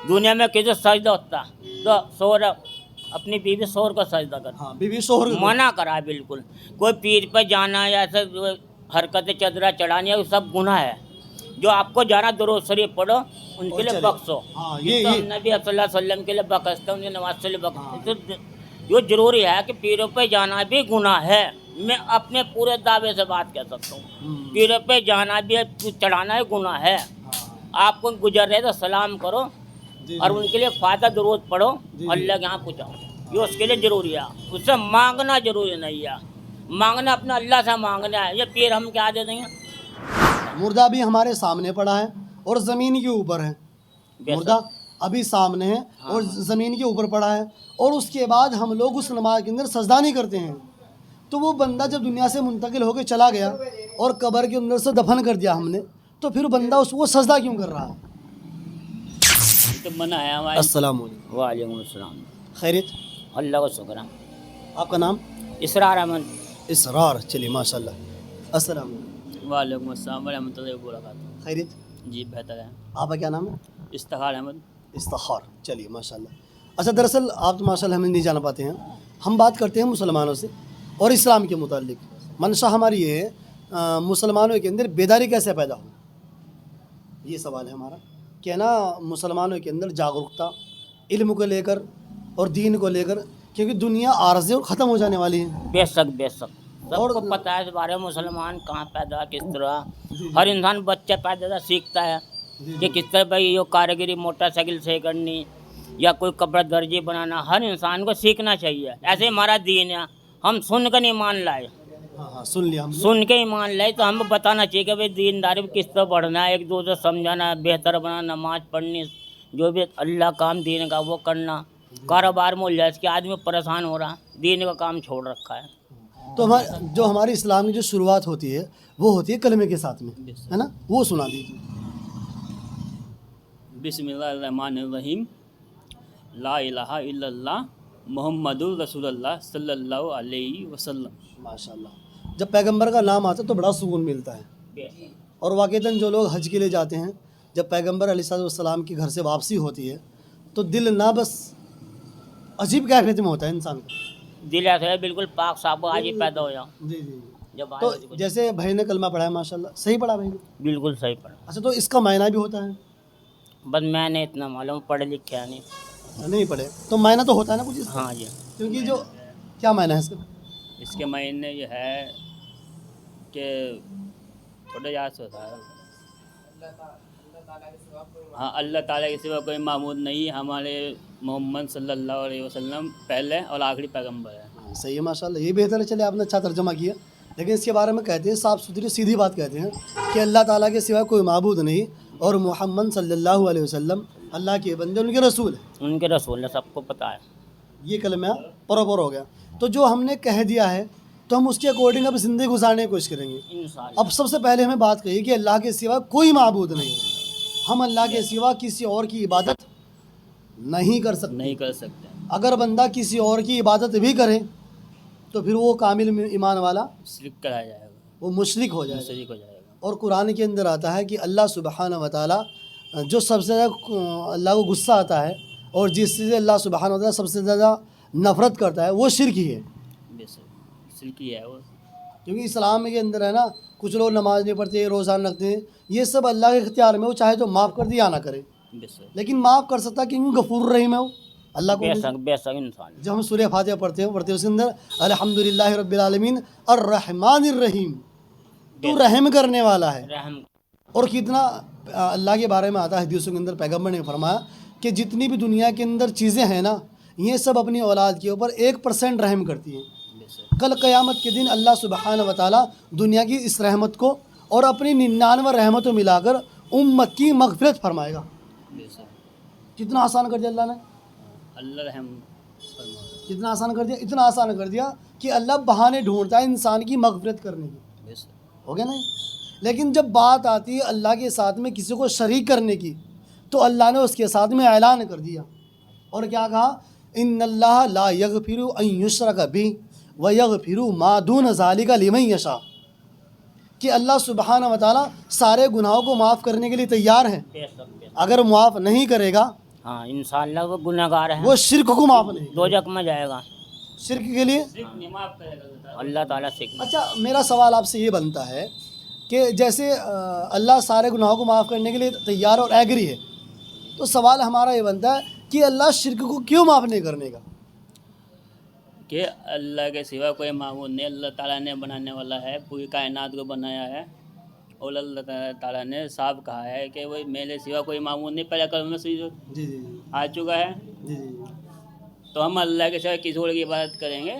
दुनिया में किसी सजदा होता तो शोर अपनी बीवी शोर को सजदा कर, हाँ बीवी शोहर को। मना करा है बिल्कुल। कोई पीर पर जाना या ऐसे हरकतें चदरा चढ़ानी है वो सब गुनाह है। जो आपको जाना दुरूद शरीफ पढ़ो, उनके और लिए चले। बख्शो। हाँ, ये ये- तो ये- नबी सल्लल्लाहु अलैहि वसल्लम के लिए बख्शते हैं, उनकी नमाज से लिए बख्शते हैं। तो ये जरूरी है कि पीरों पे जाना भी गुनाह है। मैं अपने पूरे दावे से बात कह सकता हूँ, पीरों पे जाना भी चढ़ाना है गुनाह है। आपको गुजर रहे तो सलाम करो जी, और जी। उनके लिए फायदा दुरूद पढ़ो, जी। अल्लाह के यहाँ पहुँचाओ। ये उसके लिए जरूरी है। उससे मांगना जरूरी नहीं है, मांगना अपना अल्लाह से मांगना है। ये पीर हम क्या दे देंगे? मुर्दा भी हमारे सामने पड़ा है और ज़मीन के ऊपर है। बेशक। मुर्दा अभी सामने है और ज़मीन के ऊपर पड़ा है, और उसके बाद हम लोग उस नमाज के अंदर सजदा नहीं करते हैं। तो वो बंदा जब दुनिया से मुंतकिल होकर चला गया और कब्र के अंदर से दफन कर दिया हमने, तो फिर बंदा उसको सजदा क्यों कर रहा है? तो मना है हमारे। अस्सलाम वालेकुम। वालेकुम अस्सलाम। खैरियत, अल्लाह का शुक्र है। आपका नाम? इसरार अहमद। इसरार। चलिए माशाल्लाह। अस्सलाम वालेकुम। वालेकुम अस्सलाम व रहमतुल्लाहि व बरकातहू। खैरियत, जी बेहतर है। आपका क्या नाम है? इस्तिखार अहमद। इस्तिखार। चलिए माशाल्लाह। अच्छा, दरअसल आप तो माशाल्लाह हमें नहीं जान पाते हैं, हम बात करते हैं मुसलमानों से और इस्लाम के मुतालिक। मंशा हमारी ये है, मुसलमानों के अंदर बेदारी कैसे पैदा हो, ये सवाल है हमारा। कि ना मुसलमानों के अंदर जागरूकता इल्म को लेकर और दीन को लेकर, क्योंकि दुनिया आरज़ी और ख़त्म हो जाने वाली है। बेशक बेशक और- सबको पता है इस बारे में, मुसलमान कहाँ पैदा किस तरह। हर इंसान बच्चा पैदा सीखता है कि किस तरह भाई ये कारीगरी मोटरसाइकिल से करनी या कोई कपड़ा दर्जी बनाना, हर इंसान को सीखना चाहिए। ऐसे हमारा दीन है, हम सुन कर नहीं मान लाए, हाँ हाँ, सुन लिया हमने। सुन के ही मान लाए। तो हमें बताना चाहिए कि भाई दीनदारी में किस तरह बढ़ना है, एक दूसरे समझाना, बेहतर बनाना, नमाज पढ़नी, जो भी अल्लाह काम दीन का वो करना। कारोबार में उलझ के आदमी परेशान हो रहा, दीन का काम छोड़ रखा है। तो जो हमारी इस्लाम की जो शुरुआत होती है वो होती है कलमे के साथ में, है ना? वो सुना दीजिए। बिस्मिल्लाहिर्रहमानिर्रहीम। ला इलाहा इल्लल्लाह मुहम्मदुर रसूलुल्लाह सल्लल्लाहु अलैहि वसल्लम। माशाल्लाह। जब पैगंबर का नाम आता है तो बड़ा सुकून मिलता है। और वाक़ईतन जो लोग हज के लिए जाते हैं, जब पैगंबर अलैहिस्सलाम की घर से वापसी होती है तो दिल ना बस अजीब कैफियत में होता है इंसान का। दिल ऐसा है बिल्कुल पाक साफ, आज ही पैदा हो जाओ। जी जी। जब आए तो जैसे भाई ने कलमा पढ़ा है माशाल्लाह, सही पढ़ा भाई ने? बिल्कुल सही पढ़ा। अच्छा, तो इसका मायना भी होता है? बस मैंने इतना मालूम, पढ़े लिखे है नहीं। नहीं पढ़े तो मायना तो होता है ना कुछ इसका? हाँ जी। क्योंकि जो क्या मायना है इसका? इसके मायने ये है कि थोड़ा याद से होता है। हाँ, अल्लाह ताला के सिवा कोई माबूद नहीं, हमारे मोहम्मद सल्लल्लाहु अलैहि वसल्लम पहले और आखिरी पैगंबर है। हाँ, सही है माशाल्लाह, ये बेहतर है। चले, आपने अच्छा तर्जुमा किया। लेकिन इसके बारे में कहते हैं साफ़ सुथरी सीधी बात कहते हैं कि अल्लाह ताला के सिवा कोई माबूद नहीं और मोहम्मद सल्लल्लाहु अलैहि वसल्लम अल्लाह के बंदे, उनके रसूल हैं। उनके रसूल है, सबको पता है। ये कलमा बराबर हो गया। तो जो हमने कह दिया है तो हम उसके अकॉर्डिंग अब ज़िंदगी गुजारने की कोशिश करेंगे। इंशाअल्लाह। अब सबसे पहले हमें बात कही कि अल्लाह के सिवा कोई माबूद नहीं, हम अल्लाह के सिवा किसी और की इबादत नहीं कर सकते। नहीं कर सकते। अगर बंदा किसी और की इबादत भी करे तो फिर वो कामिल ईमान वाला, शिरक कराया जाएगा, वो मुशरिक हो जाएगा। शरीक हो जाएगा। और कुरान के अंदर आता है कि अल्लाह सुब्हानहू व तआला जो सबसे ज़्यादा अल्लाह को गुस्सा आता है और जिससे अल्लाह सुब्हानहू व तआला सबसे ज़्यादा नफ़रत करता है वो शिरक ही है। बेशक शिरक ही है वो। क्योंकि इस्लाम के अंदर है ना, कुछ लोग नमाज नहीं पढ़ते, रोज़ा रखते हैं, ये सब अल्लाह के इख्तियार में, वो चाहे तो माफ़ कर दिया ना करे, बेशक लेकिन माफ़ कर सकता क्योंकि गफूर रहीम है वो अल्लाह को। बेशक बेशक इंसान। जब हम सूरह फातिहा पढ़ते हैं उसके अंदर अल्हम्दुलिल्लाहि रब्बिल आलमीन अर्रहमानिर रहीम, तू रहम करने वाला है। रहम। और कितना अल्लाह के बारे में आता है हदीसों के अंदर, पैगंबर ने फरमाया कि जितनी भी दुनिया के अंदर चीज़ें हैं ना, ये सब अपनी औलाद के ऊपर 1% रहम करती हैं। बेशक कल क़यामत के दिन अल्लाह सुब्हानहू व तआला दुनिया की इस रहमत को और अपनी 99 रहमतों मिलाकर उम्मत की मग़फ़िरत फरमाएगा। बेशक कितना आसान कर दिया अल्लाह ने, अल्लाह रहम फरमाए। कितना आसान कर दिया, इतना आसान कर दिया कि अल्लाह बहाने ढूंढता है इंसान की मग़फ़िरत करने की। बेशक हो गया ना? लेकिन जब बात आती है अल्लाह के साथ में किसी को शरीक करने की, तो अल्लाह ने उसके साथ में ऐलान कर दिया और क्या कहा, इन्नल्लाह ला यगफिरु अन युशरक बिही व यगफिरु मा दून ज़ालिका लिमन यशा, कि अल्लाह सुब्हानहू व तआला सारे गुनाहों को माफ़ करने के लिए तैयार हैं। बेशक बेशक अगर माफ़ नहीं करेगा हाँ इंशाल्लाह वो गुनहगार है, वो शिरक को माफ नहीं, दोजख में जाएगा, शिरक के लिए। अल्लाह ताला सिख। अच्छा मेरा सवाल आपसे ये बनता है कि जैसे अल्लाह सारे गुनाहों को माफ़ करने के लिए तैयार और एग्री है, तो सवाल हमारा ये बनता है कि अल्लाह शिरक को क्यों माफ़ नहीं करने का? कि अल्लाह के सिवा कोई माबूद नहीं, अल्लाह ताला ने बनाने वाला है, पूरी कायनात को बनाया है, और अल्लाह ताला ने साफ कहा है कि वही मेरे सिवा कोई माबूद नहीं, पहले कलम में से जी जी जी आ चुका है। जी जी। तो हम अल्लाह के सिवा किसी और की इबादत करेंगे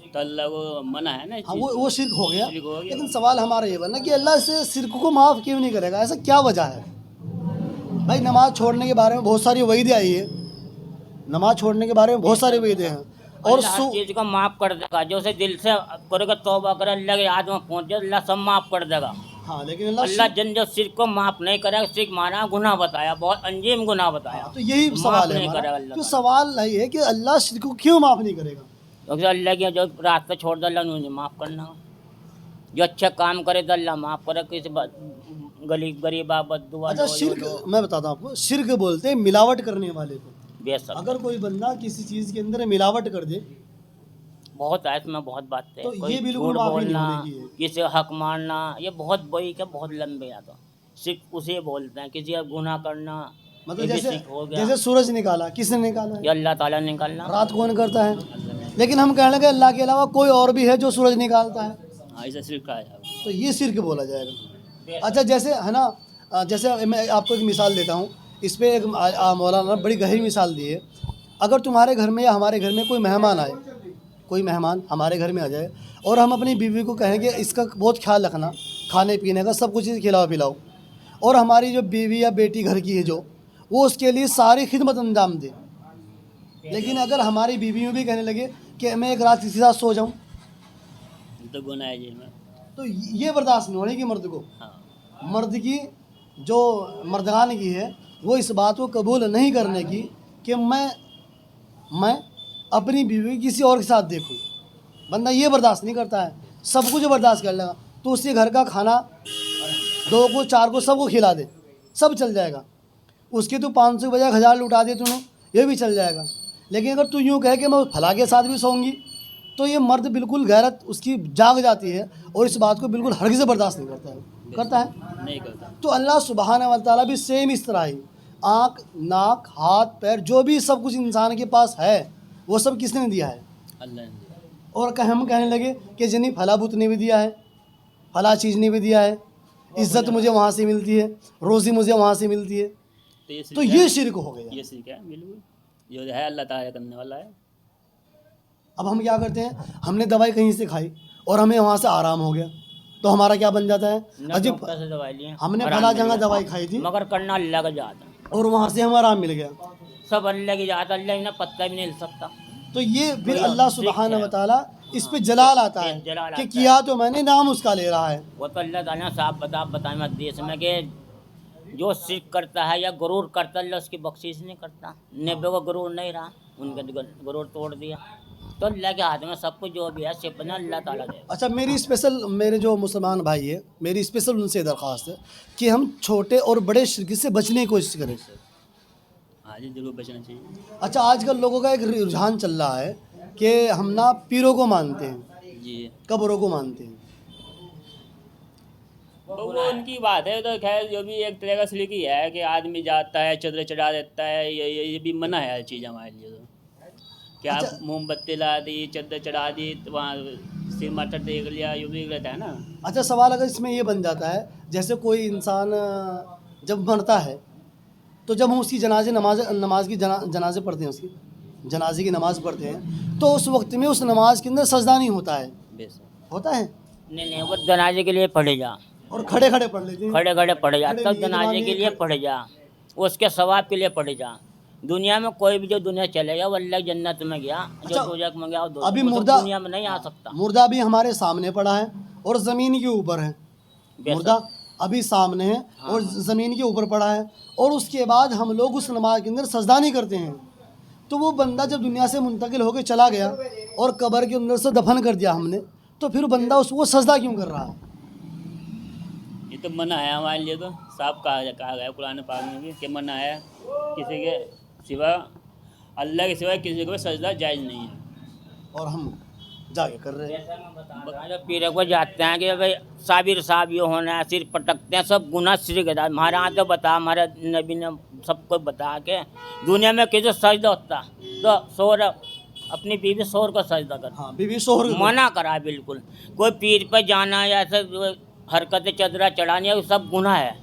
तो अल्लाह को मना है ना इस हाँ चीज़ वो शिरक हो गया, शिरक हो गया। लेकिन सवाल हमारा ये बना कि अल्लाह से शिरक को माफ़ क्यों नहीं करेगा? ऐसा क्या वजह है? भाई नमाज छोड़ने के बारे में बहुत सारी वईदें आई है, नमाज छोड़ने के बारे में बहुत सारी वईदें हैं, और अल्लाह हर चीज़ को माफ़ कर देगा, जो उसे दिल से करेगा, तौबा करे, अल्लाह के याद में पहुँचे, अल्लाह सब माफ़ कर देगा। हाँ लेकिन अल्लाह अल्लाह जन जो शिरक को माफ़ नहीं करेगा, शिरक माना गुनाह बताया, बहुत अंजीम गुनाह बताया, तो यही माफ़ सवाल है नहीं हमारा, करेगा अल्लाह तो ताला। सवाल यही है कि अल्लाह शिरक को क्यों माफ़ नहीं करेगा? क्योंकि अल्लाह की जो रास्ता छोड़ दे अल्लाह उन्हें माफ़ करना, जो अच्छा काम करे तो अल्लाह माफ़ करे, किसी गरीबा बद्दुआ अच्छा शिरक मैं बताता हूँ आपको, शिरक बोलते हैं मिलावट करने वाले को। बेशक अगर कोई बंदा किसी चीज़ के अंदर मिलावट कर दे बहुत है, इसमें बहुत बातें तो हैं, ये कोई बिल्कुल झूठ माफ़ी नहीं बोलना, होने की है। किसी का हक मारना, ये बहुत बड़ी के बहुत लंबे या तो सिर्फ उसे बोलते हैं, किसी का गुनाह करना, मतलब ये भी जैसे सिर्फ हो गया, जैसे सूरज निकाला, किसने निकाला ये है? अल्लाह ताला ने निकालना। रात कौन करता है? लेकिन हम कहने लगे अल्लाह के अलावा कोई और भी है जो सूरज निकालता है, हाँ ऐसा शिरक कहा जाएगा। तो ये शिरक बोला जाएगा। अच्छा जैसे है ना, जैसे मैं आपको एक मिसाल देता हूँ, इस पर एक मौलाना ने बड़ी गहरी मिसाल दी है। अगर तुम्हारे घर में या हमारे घर में कोई मेहमान आए, कोई मेहमान हमारे घर में आ जाए और हम अपनी बीवी को कहेंगे इसका बहुत ख्याल रखना, खाने पीने का सब कुछ खिलाओ पिलाओ, और हमारी जो बीवी या बेटी घर की है जो, वो उसके लिए सारी खिदमत अंजाम दे, लेकिन अगर हमारी बीवियों भी कहने लगे कि मैं एक रात किसी के साथ सो जाऊँ, तो गुनाह है जी में। तो ये बर्दाश्त नहीं होने की मर्द को। हाँ मर्द की जो मर्दान की है वो इस बात को कबूल नहीं करने की कि मैं अपनी बीवी को किसी और के साथ देखूं। बंदा ये बर्दाश्त नहीं करता है, सब कुछ बर्दाश्त कर लेगा, तो उसके घर का खाना 2 को 4 को सबको खिला दे, सब चल जाएगा। उसके तो 500 के बजाय 1000 लुटा दे तूने, ये भी चल जाएगा। लेकिन अगर तू यूँ कहे कि मैं फला के साथ भी सोऊंगी, तो ये मर्द बिल्कुल गैरत उसकी जाग जाती है और इस बात को बिल्कुल हरगिज़ बर्दाश्त नहीं करता है, करता है। नहीं करता। तो अल्लाह सुब्हान व तआला भी सेम इस तरह ही, आँख नाक हाथ पैर जो भी सब कुछ इंसान के पास है वो सब किसने दिया है? अल्लाह ने दिया। और हम कहने लगे कि जनी फला बुत ने भी दिया है, फला चीज़ ने भी दिया है, इज़्ज़त मुझे वहाँ से मिलती है, रोज़ी मुझे वहाँ से मिलती है, तो ये शिरक हो गया। ये शिरक है बिल्कुल, जो है अल्लाह ताला करने वाला है। अब हम क्या करते हैं, हमने दवाई कहीं से खाई और हमें वहाँ से आराम हो गया, तो हमारा क्या बन जाता है? अजीब, से दवाई लिए, हमने आराम फला मिल जगह गया। दवाई खाई थी मगर करना अल्लाह का जात है, और वहाँ से हमें आराम मिल गया, सब अल्लाह की जात, अल्लाह इन्हें पत्ता भी नहीं हिल सकता। तो ये फिर तो अल्लाह शिरक सुब्हान है। व तआला इस पे जलाल आता है जलाल कि आता किया तो मैंने, नाम उसका ले रहा है। वो तो अल्लाह ताला ने साफ बताए मत देश में कि जो शिरक करता है या गुरूर करता है, अल्लाह उसकी बख्शीश नहीं करता। नबी को गुरूर नहीं रहा, उनके गुरूर तोड़ दिया, तो अल्लाह के हाथ में सब कुछ जो भी है सिर्फ अल्लाह ताला दे। अच्छा मेरे जो मुसलमान भाई है, मेरी स्पेशल उनसे दरख्वास्त है कि हम छोटे और बड़े शिरक से बचने की कोशिश करें। हाँ जी जरूर बचना चाहिए। अच्छा आजकल लोगों का एक रुझान चल रहा है कि हम ना पीरों को मानते हैं, जी कब्रों को मानते हैं। तो वो उनकी बात है, तो खैर जो भी एक तरह का शिरक ही है कि आदमी जाता है चदर चढ़ा देता है, ये भी मना है हर चीज़ हमारे लिए। तो क्या अच्छा। मोमबत्ती ला दी, चद्दर चढ़ा दी, तो वहाँ सिर माथा देख लिया, ये भी रहता है ना। अच्छा सवाल अगर इसमें ये बन जाता है, जैसे कोई इंसान जब मरता है तो जब हम उसकी जनाजे पढ़ते हैं, उसकी जनाजे की नमाज़ पढ़ते हैं, तो उस वक्त में उस नमाज के अंदर सजदा नहीं होता है, बेशक होता है, नहीं वो जनाजे के लिए पढ़े जा, और खड़े खड़े पढ़ लेते हैं। खड़े खड़े पढ़े जा, खड़े तब नहीं, जनाजे जनाजे के लिए पढ़े जा, उसके सवाब के लिए पढ़े जा। दुनिया में कोई भी जो दुनिया चलेगा वो अल्लाह की जन्नत में गया, अच्छा, जो दोजख में गया वो अभी वो सब मुर्दा- दुनिया में नहीं आ सकता। मुर्दा भी हमारे सामने पड़ा है और ज़मीन के ऊपर है, बेशक। मुर्दा अभी सामने है और ज़मीन के ऊपर पड़ा है, और उसके बाद हम लोग उस नमाज के अंदर सजदा नहीं करते हैं। तो वो बंदा जब दुनिया से मुंतकिल होकर चला गया और कब्र के अंदर से दफन कर दिया हमने, तो फिर बंदा वो सजदा क्यों कर रहा है? ये तो मना है हमारे लिए, तो साफ कहा गया कुरान पाक में भी कि मना है। किसी के सिवा अल्लाह के सिवा किसी को भी सजदा जायज़ नहीं है। और हम जाके कर रहे हैं। जैसा मैं बता रहा हूं, जो पीर को जाते हैं कि भाई साबिर साहब ये होना है, सिर पटकते हैं, सब गुनाह सिर के दाद। हमारे यहाँ तो बता, हमारे नबी ने सबको बता के दुनिया में किसी सजदा होता तो शोर अपनी बीवी शोर को सजदा कर हाँ, बीवी शोहर को- मना करा है बिल्कुल। कोई पीर पर जाना या ऐसे हरकतें चदरा चढ़ानी है, वो सब गुनाह है।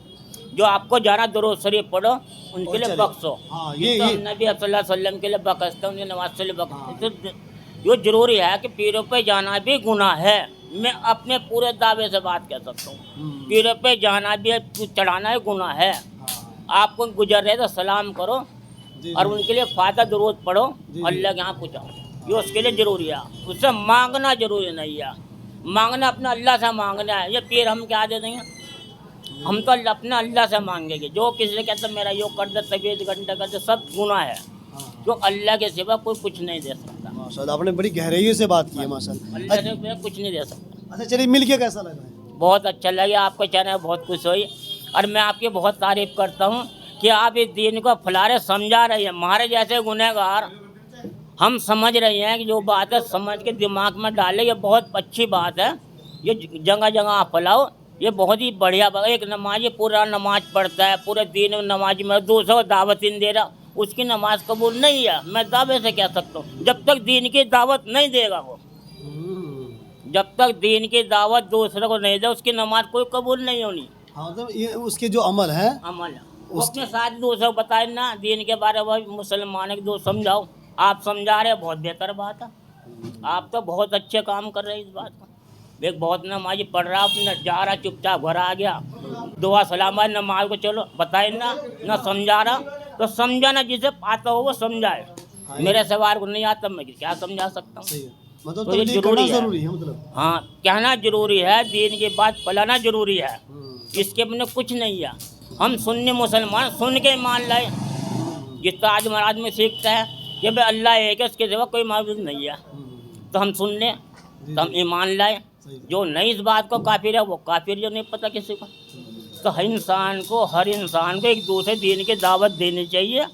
जो आपको जाना दुरूद शरीफ पढ़ो, उनके और लिए चले। बख्शो। हाँ, तो ये नबी सल्लल्लाहु अलैहि वसल्लम के लिए बख्शते हैं, उनकी नमाज के लिए बख्शते हैं। तो ये जरूरी है कि पीरों पे जाना भी गुनाह है। मैं अपने पूरे दावे से बात कर सकता हूँ, पीरों पे जाना भी है, चढ़ाना है गुनाह है। हाँ, आपको गुजर रहे तो सलाम करो जी, और जी। उनके लिए फायदा दुरूद पढ़ो, जी। अल्लाह के यहाँ पूछो, ये उसके लिए जरूरी है। उससे मांगना जरूरी नहीं है, मांगना अपना अल्लाह से मांगना है। ये पीर हम क्या दे देंगे, हम तो अपने अल्लाह से मांगेंगे। जो किसी से कहते मेरा योग कर दे, तबीयत घंटा कर दे, सब गुनाह है। हाँ, जो अल्लाह के सिवा कोई कुछ नहीं दे सकता, माशाल्लाह आपने बड़ी गहराई से बात की है माशाल्लाह। अल्लाह के सिवा कुछ नहीं दे सकता। अच्छा चलिए, मिल के कैसा लग रहा है? बहुत अच्छा लगे, आपको चैनल बहुत खुश हुई और मैं आपकी बहुत तारीफ करता हूँ कि आप इस दीन को फैला रहे, समझा रहे हैं। हमारे जैसे गुनहगार हम समझ रहे हैं कि जो बात है समझ के दिमाग में डाले, ये बहुत अच्छी बात है। ये जगह जगह आप फैलाओ, ये बहुत ही बढ़िया बात। एक नमाजी पूरा नमाज पढ़ता है, पूरे दिन में नमाज में दूसरों को दावत नहीं दे रहा, उसकी नमाज कबूल नहीं है। मैं दावे से कह सकता हूँ, जब तक दीन की दावत नहीं देगा वो, जब तक दीन की दावत दूसरे को नहीं दे, उसकी नमाज कोई कबूल नहीं होनी। हाँ, तो ये उसके जो अमल है, अमल वो अपने साथ दूसरों को बताए ना दीन के बारे में, मुसलमान के दोस्त समझाओ। आप समझा रहे हैं, बहुत बेहतर बात है। आप तो बहुत अच्छे काम कर रहे हैं इस बात का। एक बहुत नमाजी पढ़ रहा, अपने जा रहा, चुपचाप घर आ गया, दुआ सलाम है, नमाज को चलो बताए ना समझा रहा तो समझाना, जिसे आता हो वो समझाए। मेरे सवाल को नहीं आता, मैं क्या समझा सकता हूँ। सही है, मतलब तो ये तबलीग जरूरी करना है। जरूरी है मतलब। हाँ, कहना जरूरी है, दीन की बात फैलाना जरूरी है। इसके बिना कुछ नहीं है। हम सुन्नी मुसलमान सुन के मान लाए, जितना आज महाराज में सीखता है कि भाई अल्लाह एक है, इसके सिवा कोई माबूद नहीं है, तो हम सुन लें, तो हम ईमान लाए। जो नहीं इस बात को काफिर है वो काफिर, जो नहीं पता किसी को। तो हर इंसान को एक दूसरे दीन की दावत देनी चाहिए,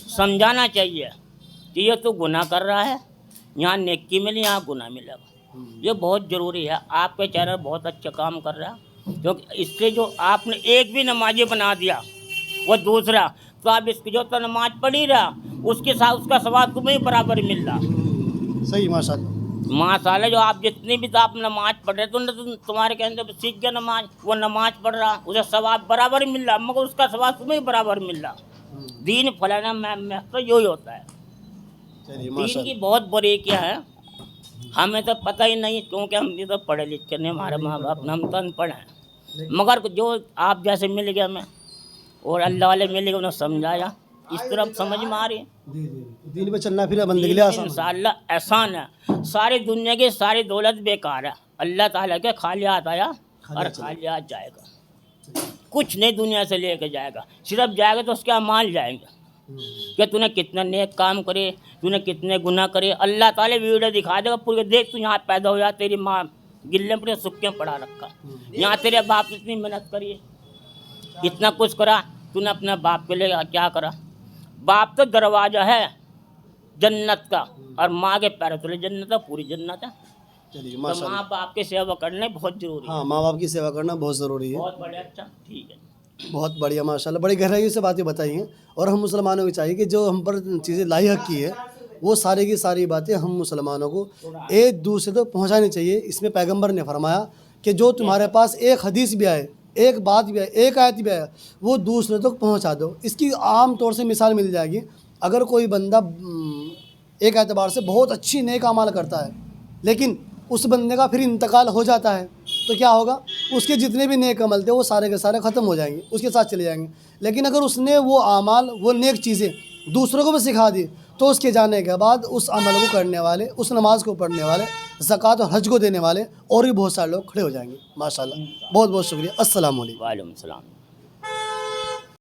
समझाना चाहिए कि ये तो गुनाह कर रहा है, यहाँ नेकी मिली, यहाँ गुनाह मिलेगा। ये बहुत ज़रूरी है। आपके चैनल बहुत अच्छा काम कर रहा है, क्योंकि इससे जो आपने एक भी नमाजी बना दिया वो दूसरा, तो आप इसकी जो तो नमाज पढ़ी रहा, उसके साथ उसका सवाब तुम्हें बराबर मिल रहा। सही माशाल्लाह। माशाल्लाह, जो आप जितनी भी तो आप नमाज पढ़ रहे तो तुम्हारे कहने से सीख गया नमाज, वो नमाज पढ़ रहा, उसे सवाब बराबर मिल रहा, मगर उसका सवाब तुम्हें बराबर मिल रहा। दीन फैलाना में तो यही होता है। चलिए दीन माशाल्लाह। की बहुत बड़ी क्या है, हमें तो पता ही नहीं, क्योंकि हम भी तो पढ़े लिखे नहीं, हमारे माँ बाप ने, हम तो अनपढ़ हैं। मगर जो आप जैसे मिल गया मैं और अल्लाह वाले मिल गए, उन्हें समझाया, इस तरफ समझ में आ रही है। जी जी, दीन पे चलना फिर बंदे के लिए आसान है। इंशाअल्लाह एहसान है। सारी दुनिया की सारी दौलत बेकार है, अल्लाह ताला के खाली हाथ आया और खाली हाथ जाएगा। कुछ नहीं दुनिया से लेके जाएगा, सिर्फ जाएगा तो उसके अमाल जाएंगे कि तूने कितने नेक काम करे, तूने कितने गुनाह करे। अल्लाह ताला वीडियो दिखा देगा पूरे, देख तू यहाँ पैदा हुआ, तेरी माँ गिल्ले पर सुक्के पड़ा रखा, यहाँ तेरे बाप ने इतनी मेहनत करी, इतना कुछ करा, तूने अपने बाप के लिए क्या करा। बाप तो दरवाजा है जन्नत का, और माँ के पैरों तले जन्नत है, पूरी जन्नत है। चलिए तो माशाल्लाह। माँ बाप की सेवा करना बहुत जरूरी है। हाँ, माँ बाप की सेवा करना बहुत ज़रूरी है। बहुत बढ़िया, अच्छा ठीक है। बहुत बढ़िया माशाल्लाह, बड़ी गहराई से बातें बताई हैं। और हम मुसलमानों को चाहिए कि जो हम पर चीज़ें लायक की है, वो सारी की सारी बातें हम मुसलमानों को एक दूसरे तक पहुंचानी चाहिए। इसमें पैगंबर ने फरमाया कि जो तुम्हारे पास एक हदीस भी आए, एक बात भी आए, एक आयत भी आए, वो दूसरे तक पहुंचा दो। इसकी आम तौर से मिसाल मिल जाएगी। अगर कोई बंदा एक एतबार से बहुत अच्छी नेक अमाल करता है, लेकिन उस बंदे का फिर इंतकाल हो जाता है, तो क्या होगा, उसके जितने भी नेक अमल थे वो सारे के सारे ख़त्म हो जाएंगे, उसके साथ चले जाएंगे। लेकिन अगर उसने वो आमाल, वो नेक चीज़ें दूसरों को भी सिखा दी, तो उसके जाने के बाद उस अमल को करने वाले, उस नमाज को पढ़ने वाले, ज़कात और हज को देने वाले और भी बहुत सारे लोग खड़े हो जाएंगे। माशाल्लाह, बहुत बहुत शुक्रिया। अस्सलाम वालेकुम। वालेकुम सलाम।